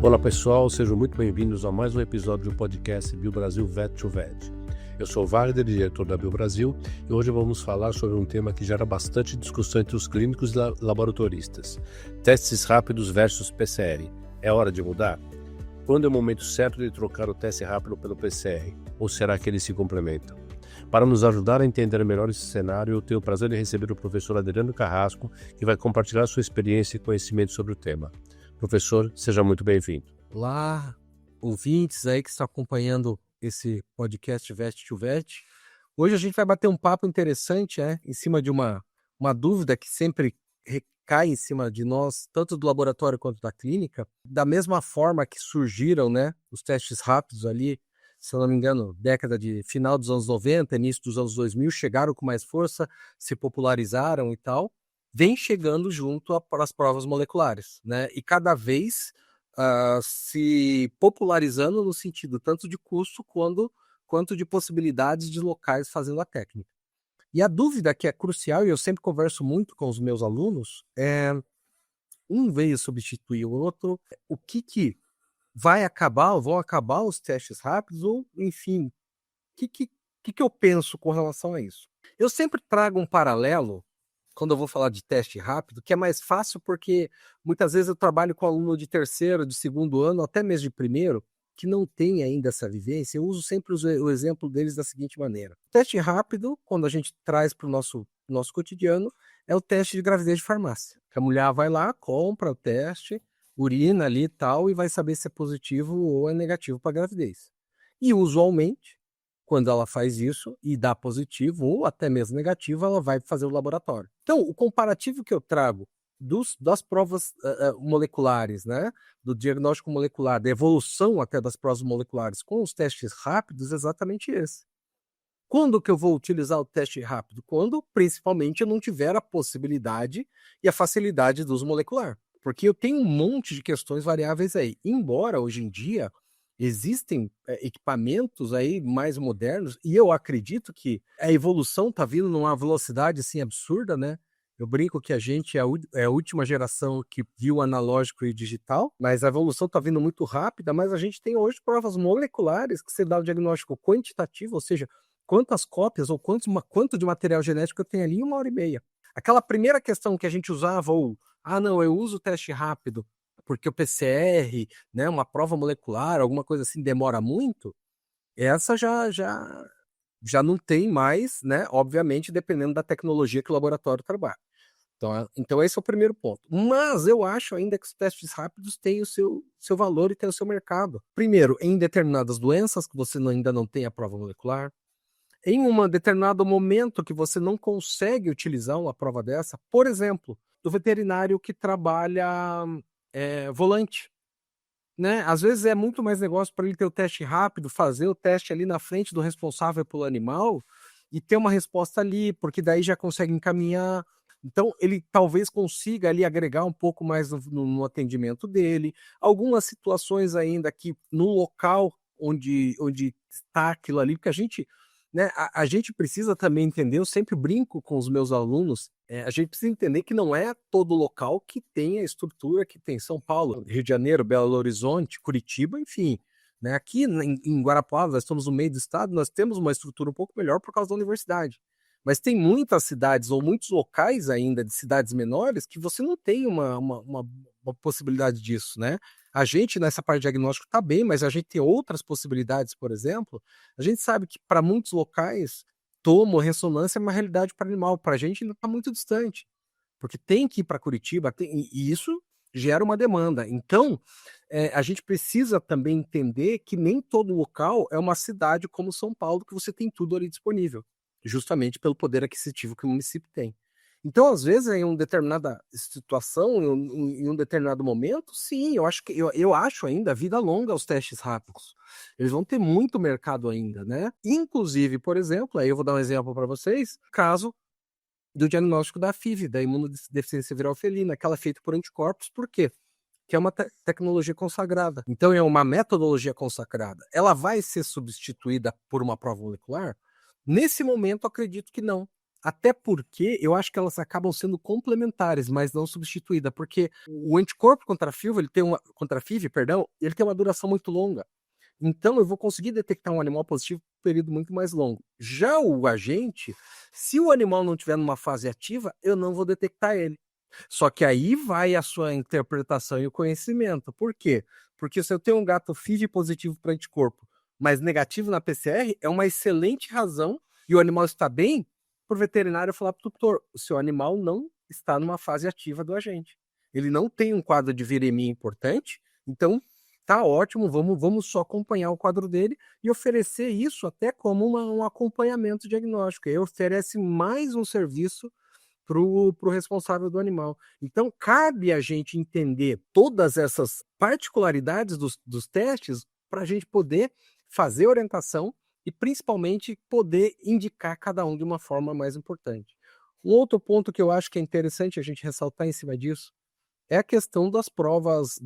Olá pessoal, sejam muito bem-vindos a mais um episódio do podcast BioBrasil Vet2Vet. Eu sou o Wagner, diretor da BioBrasil, e hoje vamos falar sobre um tema que gera bastante discussão entre os clínicos e laboratoristas. Testes rápidos versus PCR. É hora de mudar? Quando é o momento certo de trocar o teste rápido pelo PCR? Ou será que eles se complementam? Para nos ajudar a entender melhor esse cenário, eu tenho o prazer de receber o professor Adriano Carrasco, que vai compartilhar sua experiência e conhecimento sobre o tema. Professor, seja muito bem-vindo. Olá, ouvintes aí que estão acompanhando esse podcast Vet2Vet. Hoje a gente vai bater um papo interessante, em cima de uma dúvida que sempre recai em cima de nós, tanto do laboratório quanto da clínica. Da mesma forma que surgiram, os testes rápidos ali, se eu não me engano, final dos anos 90, início dos anos 2000, chegaram com mais força, se popularizaram e tal, vem chegando junto às provas moleculares, e cada vez se popularizando no sentido tanto de custo quanto de possibilidades de locais fazendo a técnica. E a dúvida que é crucial, e eu sempre converso muito com os meus alunos, é um veio substituir o outro, o que vai acabar, ou vão acabar os testes rápidos, ou enfim, o que eu penso com relação a isso? Eu sempre trago um paralelo quando eu vou falar de teste rápido, que é mais fácil porque muitas vezes eu trabalho com aluno de terceiro, de segundo ano, até mesmo de primeiro, que não tem ainda essa vivência. Eu uso sempre o exemplo deles da seguinte maneira. O teste rápido, quando a gente traz para o nosso cotidiano, é o teste de gravidez de farmácia. A mulher vai lá, compra o teste, urina ali e tal, e vai saber se é positivo ou é negativo para gravidez. E usualmente, quando ela faz isso e dá positivo ou até mesmo negativo, ela vai fazer o laboratório. Então, o comparativo que eu trago das provas moleculares, do diagnóstico molecular, da evolução até das provas moleculares com os testes rápidos, é exatamente esse. Quando que eu vou utilizar o teste rápido? Quando, principalmente, eu não tiver a possibilidade e a facilidade do uso molecular. Porque eu tenho um monte de questões variáveis aí. Embora, hoje em dia, existem equipamentos aí mais modernos, e eu acredito que a evolução está vindo numa velocidade assim absurda, Eu brinco que a gente é a última geração que viu analógico e digital, mas a evolução está vindo muito rápida, mas a gente tem hoje provas moleculares que você dá o diagnóstico quantitativo, ou seja, quantas cópias ou quanto de material genético eu tenho ali em 1h30. Aquela primeira questão que a gente usava, não, eu uso o teste rápido, porque o PCR, uma prova molecular, alguma coisa assim, demora muito, essa já não tem mais, obviamente, dependendo da tecnologia que o laboratório trabalha. Então esse é o primeiro ponto. Mas eu acho ainda que os testes rápidos têm o seu valor e têm o seu mercado. Primeiro, em determinadas doenças que você ainda não tem a prova molecular, em um determinado momento que você não consegue utilizar uma prova dessa, por exemplo, do veterinário que trabalha volante, Às vezes é muito mais negócio para ele ter o teste rápido, fazer o teste ali na frente do responsável pelo animal e ter uma resposta ali, porque daí já consegue encaminhar. Então, ele talvez consiga ali agregar um pouco mais no atendimento dele. Algumas situações ainda que no local onde está aquilo ali, porque a gente, a gente precisa também entender, eu sempre brinco com os meus alunos, a gente precisa entender que não é todo local que tem a estrutura que tem São Paulo, Rio de Janeiro, Belo Horizonte, Curitiba, enfim. Aqui em Guarapuava, nós estamos no meio do estado, nós temos uma estrutura um pouco melhor por causa da universidade. Mas tem muitas cidades ou muitos locais ainda de cidades menores que você não tem uma possibilidade disso, A gente nessa parte de diagnóstico está bem, mas a gente tem outras possibilidades, por exemplo. A gente sabe que para muitos locais, tomo, ressonância é uma realidade para animal. Para a gente ainda está muito distante, porque tem que ir para Curitiba, e isso gera uma demanda. Então, a gente precisa também entender que nem todo local é uma cidade como São Paulo, que você tem tudo ali disponível, justamente pelo poder aquisitivo que o município tem. Então, às vezes, em uma determinada situação, em um determinado momento, sim, eu acho ainda a vida longa aos testes rápidos. Eles vão ter muito mercado ainda, Inclusive, por exemplo, aí eu vou dar um exemplo para vocês, caso do diagnóstico da FIV, da imunodeficiência viral felina, aquela feita por anticorpos, por quê? Que é uma tecnologia consagrada. Então, é uma metodologia consagrada. Ela vai ser substituída por uma prova molecular? Nesse momento, acredito que não. Até porque eu acho que elas acabam sendo complementares, mas não substituídas, porque o anticorpo contra a FIV, ele tem uma duração muito longa. Então eu vou conseguir detectar um animal positivo por um período muito mais longo. Já o agente, se o animal não estiver numa fase ativa, eu não vou detectar ele. Só que aí vai a sua interpretação e o conhecimento. Por quê? Porque se eu tenho um gato FIV positivo para anticorpo, mas negativo na PCR, é uma excelente razão, e o animal está bem, para o veterinário falar para o tutor, o seu animal não está numa fase ativa do agente. Ele não tem um quadro de viremia importante, então tá ótimo, vamos só acompanhar o quadro dele e oferecer isso até como um acompanhamento diagnóstico. Aí oferece mais um serviço para o responsável do animal. Então, cabe a gente entender todas essas particularidades dos testes para a gente poder fazer orientação e, principalmente, poder indicar cada um de uma forma mais importante. Um outro ponto que eu acho que é interessante a gente ressaltar em cima disso é a questão das provas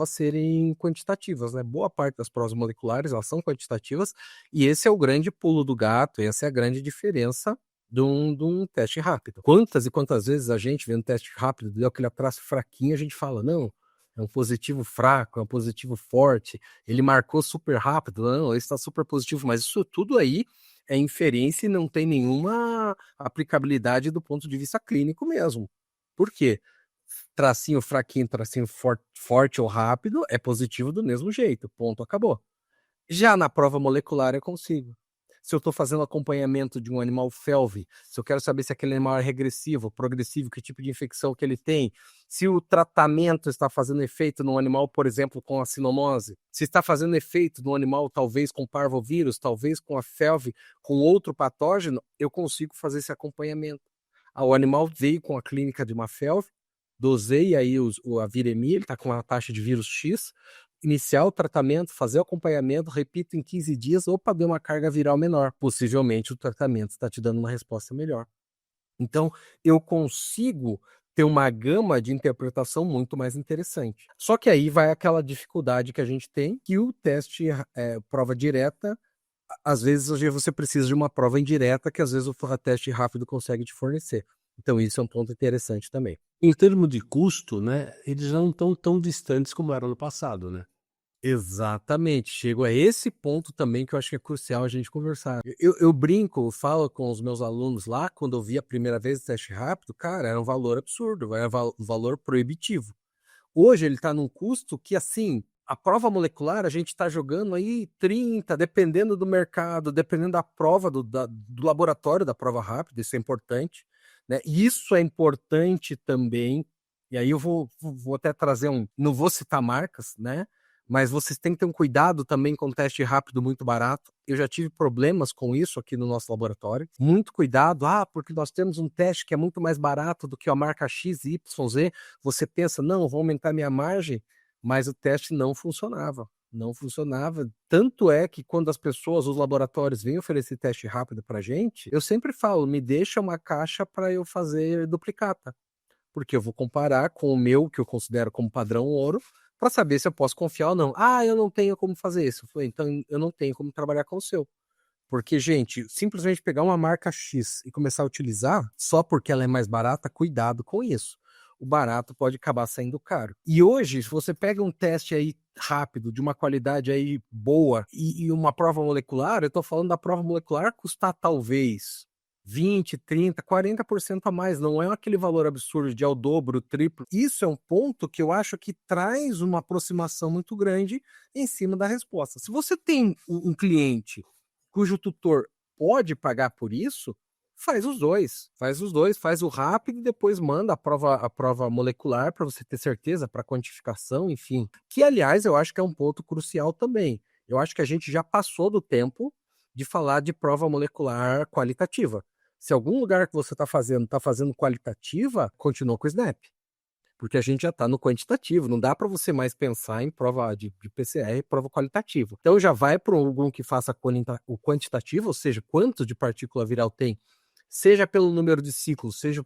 serem quantitativas, né? Boa parte das provas moleculares, elas são quantitativas, e esse é o grande pulo do gato, essa é a grande diferença de um teste rápido. Quantas e quantas vezes a gente, vendo teste rápido, deu aquele traço fraquinho, a gente fala, não, é um positivo fraco, é um positivo forte, ele marcou super rápido, não, ele está super positivo, mas isso tudo aí é inferência e não tem nenhuma aplicabilidade do ponto de vista clínico mesmo. Por quê? Tracinho fraquinho, tracinho forte ou rápido é positivo do mesmo jeito, ponto, acabou. Já na prova molecular eu consigo. Se eu estou fazendo acompanhamento de um animal FeLV, se eu quero saber se aquele animal é regressivo, progressivo, que tipo de infecção que ele tem, se o tratamento está fazendo efeito num animal, por exemplo, com a sinomose, se está fazendo efeito num animal talvez com parvovírus, talvez com a FeLV, com outro patógeno, eu consigo fazer esse acompanhamento. O animal veio com a clínica de uma FeLV, dosei aí a viremia, ele está com uma taxa de vírus X, iniciar o tratamento, fazer o acompanhamento, repito, em 15 dias, opa, deu uma carga viral menor. Possivelmente o tratamento está te dando uma resposta melhor. Então, eu consigo ter uma gama de interpretação muito mais interessante. Só que aí vai aquela dificuldade que a gente tem, que o teste, prova direta, às vezes hoje você precisa de uma prova indireta que às vezes o teste rápido consegue te fornecer. Então isso é um ponto interessante também. Em termos de custo, né, eles já não estão tão distantes como eram no passado, né? Exatamente, chego a esse ponto também que eu acho que é crucial a gente conversar. Eu brinco, falo com os meus alunos lá, quando eu vi a primeira vez o teste rápido, cara, era um valor absurdo, era um valor proibitivo. Hoje ele está num custo que, assim, a prova molecular a gente está jogando aí 30, dependendo do mercado, dependendo da prova, do laboratório da prova rápida, isso é importante, né? E isso é importante também, e aí eu vou até trazer não vou citar marcas, né? Mas vocês têm que ter um cuidado também com o teste rápido muito barato. Eu já tive problemas com isso aqui no nosso laboratório. Muito cuidado, porque nós temos um teste que é muito mais barato do que a marca XYZ. Você pensa, não, vou aumentar minha margem, mas o teste não funcionava. Não funcionava. Tanto é que quando as pessoas, os laboratórios vêm oferecer teste rápido pra gente, eu sempre falo, me deixa uma caixa para eu fazer duplicata. Porque eu vou comparar com o meu, que eu considero como padrão ouro, para saber se eu posso confiar ou não. Eu não tenho como fazer isso. Eu falei, então eu não tenho como trabalhar com o seu. Porque, gente, simplesmente pegar uma marca X e começar a utilizar só porque ela é mais barata, cuidado com isso. O barato pode acabar saindo caro. E hoje, se você pega um teste aí rápido, de uma qualidade aí boa, e uma prova molecular, eu tô falando da prova molecular custar talvez 20, 30, 40% a mais, não é aquele valor absurdo de ao dobro, triplo. Isso é um ponto que eu acho que traz uma aproximação muito grande em cima da resposta. Se você tem um cliente cujo tutor pode pagar por isso, faz os dois, faz o rápido e depois manda a prova molecular para você ter certeza, para quantificação, enfim. Que, aliás, eu acho que é um ponto crucial também. Eu acho que a gente já passou do tempo de falar de prova molecular qualitativa. Se algum lugar que você está fazendo qualitativa, continua com o SNAP. Porque a gente já está no quantitativo, não dá para você mais pensar em prova de PCR, prova qualitativa. Então já vai para algum que faça o quantitativo, ou seja, quanto de partícula viral tem, seja pelo número de ciclos, seja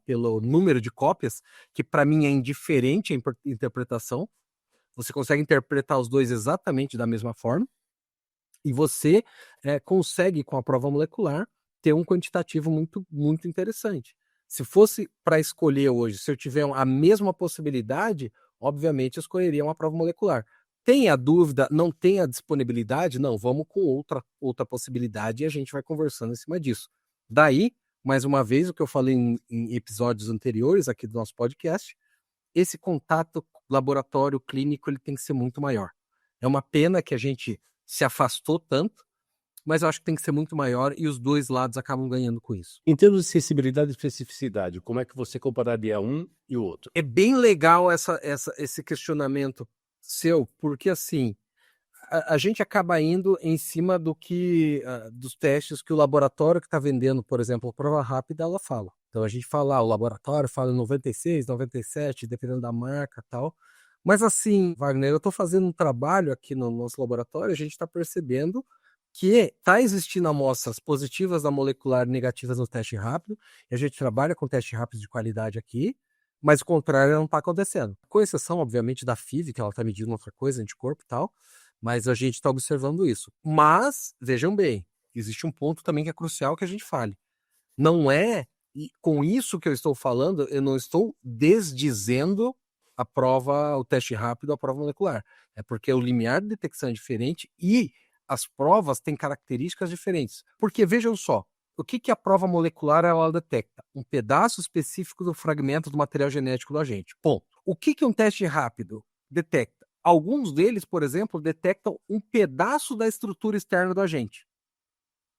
pelo número de cópias, que para mim é indiferente a interpretação. Você consegue interpretar os dois exatamente da mesma forma. E você consegue, com a prova molecular, ter um quantitativo muito, muito interessante. Se fosse para escolher hoje, se eu tiver a mesma possibilidade, obviamente eu escolheria uma prova molecular. Tem a dúvida, não tem a disponibilidade? Não, vamos com outra possibilidade e a gente vai conversando em cima disso. Daí, mais uma vez, o que eu falei em episódios anteriores aqui do nosso podcast, esse contato laboratório clínico ele tem que ser muito maior. É uma pena que a gente se afastou tanto, mas eu acho que tem que ser muito maior e os dois lados acabam ganhando com isso. Em termos de sensibilidade e especificidade, como é que você compararia um e o outro? É bem legal esse questionamento seu, porque assim, a gente acaba indo em cima dos testes que o laboratório que está vendendo, por exemplo, a prova rápida, ela fala. Então a gente fala, o laboratório fala em 96, 97, dependendo da marca e tal. Mas assim, Wagner, eu estou fazendo um trabalho aqui no nosso laboratório, a gente está percebendo que está existindo amostras positivas da molecular e negativas no teste rápido, e a gente trabalha com teste rápido de qualidade aqui, mas o contrário não está acontecendo. Com exceção, obviamente, da FIV, que ela está medindo outra coisa, anticorpo e tal, mas a gente está observando isso. Mas, vejam bem, existe um ponto também que é crucial que a gente fale. Não é, e com isso que eu estou falando, eu não estou desdizendo a prova, o teste rápido, a prova molecular. É porque o limiar de detecção é diferente e as provas têm características diferentes. Porque, vejam só, o que a prova molecular ela detecta? Um pedaço específico do fragmento do material genético do agente. Ponto. O que um teste rápido detecta? Alguns deles, por exemplo, detectam um pedaço da estrutura externa do agente.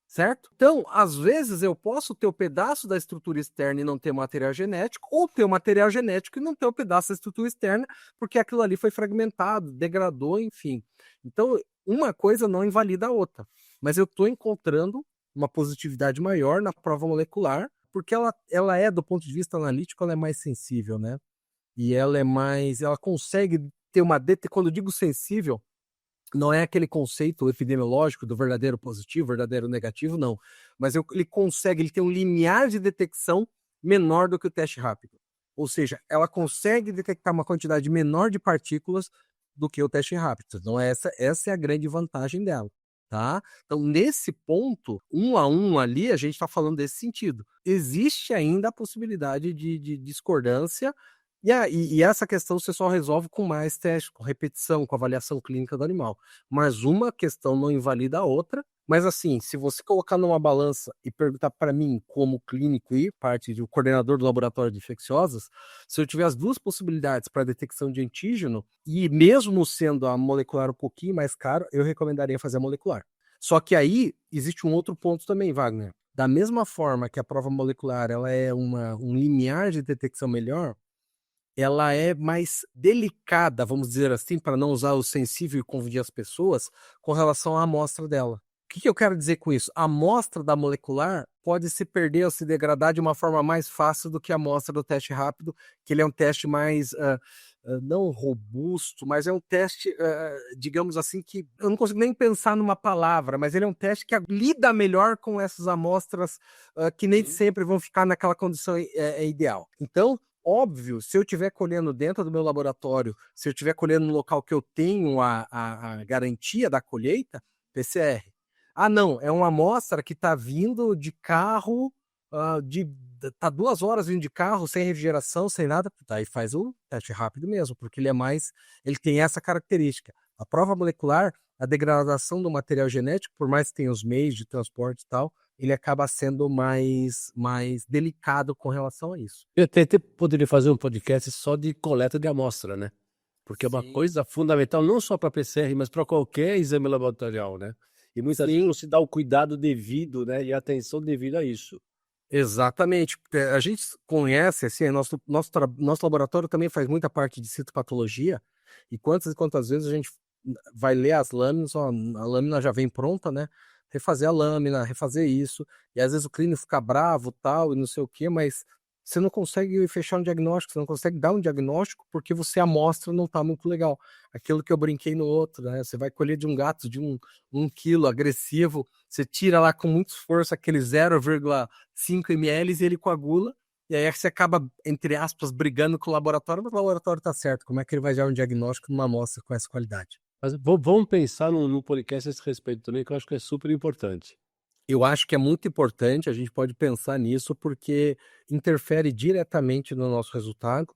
Certo? Então, às vezes eu posso ter o pedaço da estrutura externa e não ter material genético, ou ter o material genético e não ter o pedaço da estrutura externa, porque aquilo ali foi fragmentado, degradou, enfim. Então, uma coisa não invalida a outra. Mas eu estou encontrando uma positividade maior na prova molecular, porque ela é, do ponto de vista analítico, ela é mais sensível, né? E ela consegue ter quando eu digo sensível, não é aquele conceito epidemiológico do verdadeiro positivo, verdadeiro negativo, não. Mas ele tem um limiar de detecção menor do que o teste rápido. Ou seja, ela consegue detectar uma quantidade menor de partículas do que o teste rápido. Então, essa é a grande vantagem dela. Tá? Então, nesse ponto, 1 a 1 ali, a gente está falando desse sentido. Existe ainda a possibilidade de discordância, e essa questão você só resolve com mais testes, com repetição, com avaliação clínica do animal. Mas uma questão não invalida a outra. Mas assim, se você colocar numa balança e perguntar para mim, como clínico e parte do coordenador do laboratório de infecciosas, se eu tiver as duas possibilidades para detecção de antígeno, e mesmo sendo a molecular um pouquinho mais caro, eu recomendaria fazer a molecular. Só que aí existe um outro ponto também, Wagner. Da mesma forma que a prova molecular ela é um limiar de detecção melhor, ela é mais delicada, vamos dizer assim, para não usar o sensível e confundir as pessoas, com relação à amostra dela. O que eu quero dizer com isso? A amostra da molecular pode se perder ou se degradar de uma forma mais fácil do que a amostra do teste rápido, que ele é um teste mais, não robusto, mas é um teste, digamos assim, que eu não consigo nem pensar numa palavra, mas ele é um teste que lida melhor com essas amostras que nem sempre vão ficar naquela condição ideal. Então, óbvio, se eu estiver colhendo dentro do meu laboratório, se eu estiver colhendo no local que eu tenho a garantia da colheita, PCR. Ah, não, é uma amostra que está vindo de carro, tá 2 horas vindo de carro, sem refrigeração, sem nada, daí faz o teste rápido mesmo, porque ele tem essa característica. A prova molecular, a degradação do material genético, por mais que tenha os meios de transporte e tal, ele acaba sendo mais delicado com relação a isso. Eu até poderia fazer um podcast só de coleta de amostra, né? Porque é uma coisa fundamental não só para PCR, mas para qualquer exame laboratorial, né? E muitas vezes não se dá o cuidado devido, né? E a atenção devida a isso. Exatamente. A gente conhece, assim, nosso laboratório também faz muita parte de citopatologia, e quantas vezes a gente vai ler as lâminas, ó, a lâmina já vem pronta, né? Refazer a lâmina, refazer isso, e às vezes o clínico fica bravo, tal, e não sei o quê, mas você não consegue fechar um diagnóstico, você não consegue dar um diagnóstico porque a amostra não está muito legal. Aquilo que eu brinquei no outro, né? Você vai colher de um gato de 1 quilo agressivo, você tira lá com muito esforço aquele 0,5 ml e ele coagula, e aí você acaba, entre aspas, brigando com o laboratório, mas o laboratório está certo. Como é que ele vai dar um diagnóstico numa amostra com essa qualidade? Mas vamos pensar num podcast a esse respeito também, que eu acho que é super importante. Eu acho que é muito importante, a gente pode pensar nisso, porque interfere diretamente no nosso resultado.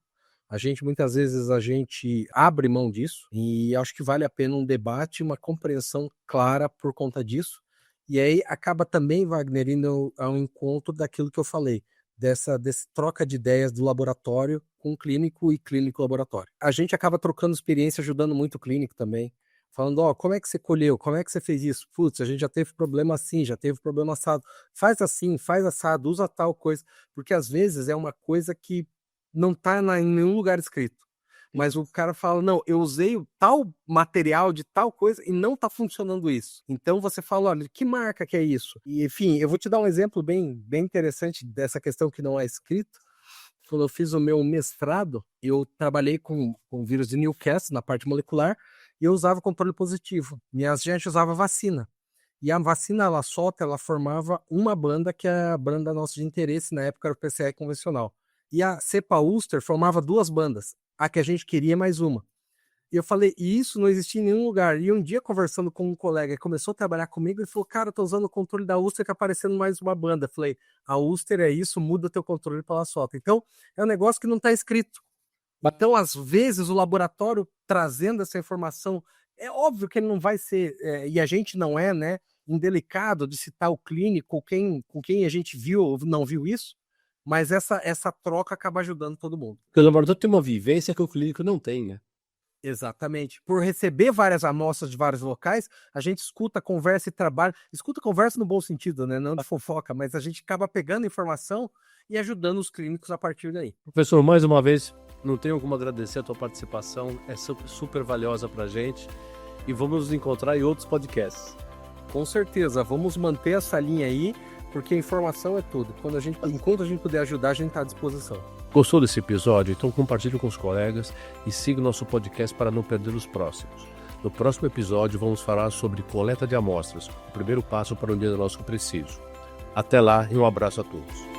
Muitas vezes, a gente abre mão disso, e acho que vale a pena um debate, uma compreensão clara por conta disso. E aí acaba também, Wagner, indo ao encontro daquilo que eu falei, dessa troca de ideias do laboratório com o clínico e clínico-laboratório. A gente acaba trocando experiência, ajudando muito o clínico também. Falando, ó, como é que você colheu? Como é que você fez isso? Putz, a gente já teve problema assim, já teve problema assado. Faz assim, faz assado, usa tal coisa. Porque às vezes é uma coisa que não tá em nenhum lugar escrito. Mas o cara fala, não, eu usei tal material de tal coisa e não tá funcionando isso. Então você fala, olha, que marca que é isso? E, enfim, eu vou te dar um exemplo bem interessante dessa questão que não é escrito. Quando eu fiz o meu mestrado, eu trabalhei com vírus de Newcastle na parte molecular e eu usava controle positivo. E a gente usava vacina. E a vacina, ela formava uma banda, que é a banda nossa de interesse, na época era o PCR convencional. E a cepa Uster formava 2 bandas. A que a gente queria mais uma. E eu falei, e isso não existia em nenhum lugar. E um dia, conversando com um colega que começou a trabalhar comigo, ele falou, cara, eu tô usando o controle da Uster, que aparecendo mais uma banda. Eu falei, a Uster é isso, muda o teu controle pela sota. Então, é um negócio que não está escrito. Então, às vezes, o laboratório trazendo essa informação, é óbvio que ele não vai ser, e a gente não é, né, indelicado de citar o clínico, com quem a gente viu ou não viu isso, mas essa troca acaba ajudando todo mundo. Porque o laboratório tem uma vivência que o clínico não tem, né? Exatamente. Por receber várias amostras de vários locais, a gente escuta, conversa e trabalha. Escuta, conversa no bom sentido, né? Não da fofoca, mas a gente acaba pegando informação e ajudando os clínicos a partir daí. Professor, mais uma vez, não tenho como agradecer a tua participação, é super valiosa pra gente e vamos nos encontrar em outros podcasts. Com certeza, vamos manter essa linha aí, porque a informação é tudo. Enquanto a gente puder ajudar, a gente está à disposição. Gostou desse episódio? Então compartilhe com os colegas e siga o nosso podcast para não perder os próximos. No próximo episódio vamos falar sobre coleta de amostras, o primeiro passo para um diagnóstico preciso. Até lá e um abraço a todos.